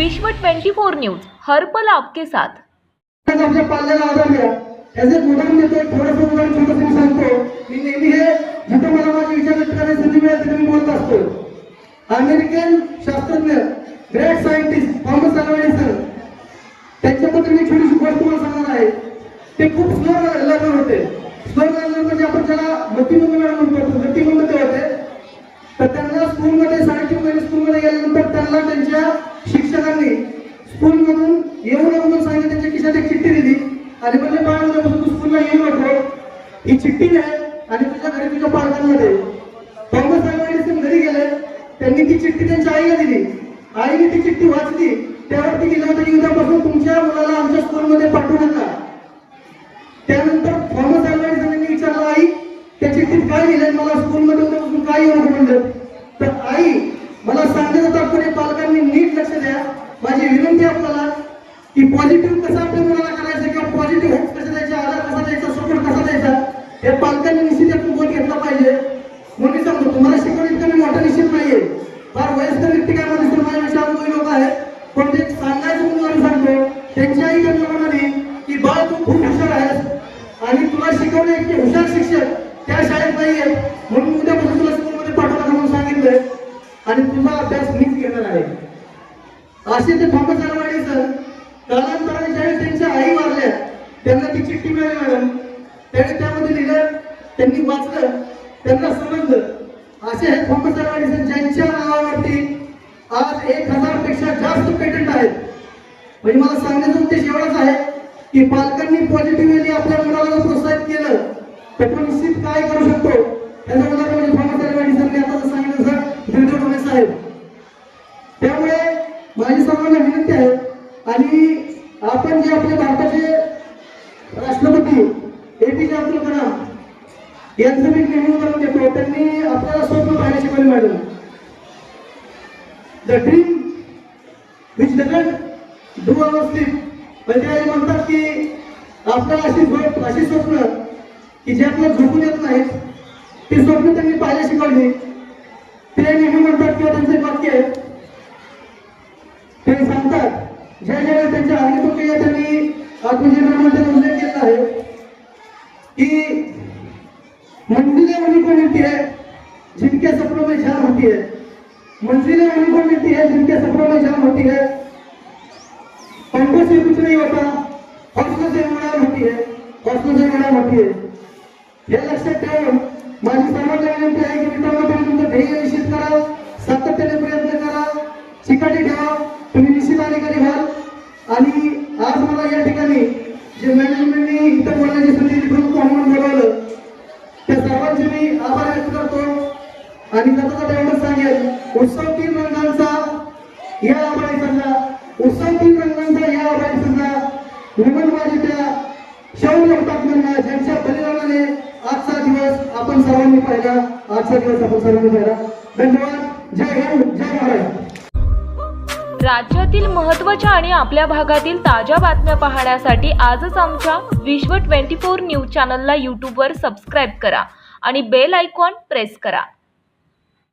विश्व 24 न्यूज हर पल आपके साथ। आमच्या पाल्याला आधार द्या याचे उदाहरण देतो. थोडंसं उदाहरण छोटंसं मी सांगतो. मी नेहमी हे जिथे मला माझे विचार व्यक्त करण्याची संधी मिळेल तिथे मी बोलत असतो. अमेरिकन शास्त्रज्ञ great scientist Thomas Alva Edison त्यांच्याबद्दल मी छोटीशी गोष्ट तुम्हाला सांगणार आहे. ते खूप स्लो लर्नर होते. स्लो लर्नर म्हणजे आपण त्याला गतिमंद म्हणतो. गतिमंद ते होते. तर त्यांना स्कूलमध्ये 3.5 महिने स्कूलमध्ये गेल्यानंतर त्यांना त्यांच्या शिक्षकांनी स्कूलमधून येऊ नये म्हणून सांगितलं. त्यांच्या खिशात एक चिठ्ठी दिली आणि म्हणजे बाळामध्ये तू स्कूलला येऊ नको, ही चिठ्ठी आहे आणि तुझ्या घरी तुझ्या पालकांना दे. थॉमस अल्वा एडिसन घरी गेले. त्यांनी ती चिठ्ठी त्यांच्या आईला दिली. आईने ती चिठ्ठी वाचली. त्यावरती लिहिलं होतं की उद्यापासून तुमच्या मुलाला आमच्या स्कूलमध्ये पाठवू नका. त्यानंतर थॉमस अल्वा एडिसनने विचारलं, आई त्या चिठ्ठीत काय लिहिलंय, मला स्कूलमध्ये उद्यापासून काय येऊ नको म्हणलं. तर आई मला सांगण्याचा तात्पर्य पालकांनी नीट लक्ष द्या. माझी विनंती आपल्याला की पॉझिटिव्ह कसं आपल्या मुलाला करायचं किंवा पॉझिटिव्ह होप्स कसे द्यायचे, आधार कसा द्यायचा, सपोर्ट कसा द्यायचा हे पालकांनी निश्चित आपण बोध घेतला पाहिजे. म्हणून मी सांगतो तुम्हाला शिकवण्यात कमी मोठा निश्चित नाहीये. फार वयस्कर व्यक्ती काय म्हणतात माझ्यापेक्षा अनुभवी लोक आहेत, पण ते सांगायचं म्हणून सांगतो. त्यांची आई त्यांना म्हणाली की बाळ तू खूप हुशार आहेस आणि तुला शिकवणे इतके हुशार शिक्षक त्या शाळेत नाहीये, म्हणून उद्यापासून तुला स्कूलमध्ये पाठवलं म्हणून सांगितलंय आणि तुझा अभ्यास मीच घेणार आहे. असे ते थॉमस अल्वा एडिसन कालांतराने ज्यावेळी त्यांच्या आई वारल्या त्यांना ती चिठ्ठी मिळाली मॅडम. त्याने त्यामध्ये लिहिलं, त्यांनी वाचलं, त्यांना समजलं. असे हे थॉमस अल्वा एडिसन ज्यांच्या नावावरती आज 1000 पेक्षा जास्त पेटंट आहेत. म्हणजे मला सांगण्याचा उद्देश एवढाच आहे की पालकांनी पॉझिटिव्हली आपल्या मुलाला प्रोत्साहित केलं तर तो निश्चित काय करू शकतो. त्याचं उदाहरण म्हणजे थॉमस अल्वा एडिसनने आता सांगितलं सर बिरजू ठोमे साहेब. त्यामुळे माझी सर्वांना विनंती आहे आणि आपण जे आपले भारताचे राष्ट्रपती APJ अब्दुल कलाम यांचं मी नेहमी उदाहरण देतो. त्यांनी आपल्याला स्वप्न पाहायला शिकवले madam. The dream which doesn't do our sleep. म्हणजे म्हणतात की आपल्याला अशी स्वप्न की जे आपल्याला झोपून येत नाहीत ती स्वप्न त्यांनी पाहायला शिकवली. ते नेहमी म्हणतात किंवा त्यांचे वाक्य आहे ते सांगतात ज्या ज्या त्यांच्या हरितोक्रिया त्यांनी आत्मजीवनामध्ये उल्लेख केला आहे की मंजिलें उन्हीं को मिलती है जिनके सपनों में जान होती है. मंजिलें उन्हीं को मिलती है जिनके सपनों में जान होती है. पंखों से कुछ नहीं होता, हौसलों से उड़ान होती है, हौसलों से उड़ान होती है. हे लक्षात ठेवून माझी सर्वांना विनंती आहे की मित्रांनो तुम्ही तुमचं ध्येय निश्चित करा, सातत्याने प्रयत्न करा, चिकाटी ठेवा, तुम्ही निश्चित अधिकारी व्हाल. आणि आज मला या ठिकाणी जे मॅनेजमेंटने इथं बोलण्याची संधी दिली बोलवलं त्या सर्वांचे मी आभार व्यक्त करतो. आणि जाता एवढंच सांगेल, उत्सव 3 रंगांचा या आभारी सल्ला, उत्सव 3 रंगांचा या आभारी सल्ला. नमन माझे त्या शौर्य हुतात्म्यांना ज्यांच्या बलिदानाने आजचा दिवस आपण सर्वांनी पाहिला, आजचा दिवस आपण सर्वांनी पाहिला. धन्यवाद. जय हिंद, जय महाराष्ट्र. राज्यातील महत्त्वाच्या आणि आपल्या भागातील ताज्या बातम्या पाहण्यासाठी आजच आमच्या विश्व 24 न्यूज चॅनलला यूट्यूबवर सबस्क्राईब करा आणि बेल आयकॉन प्रेस करा.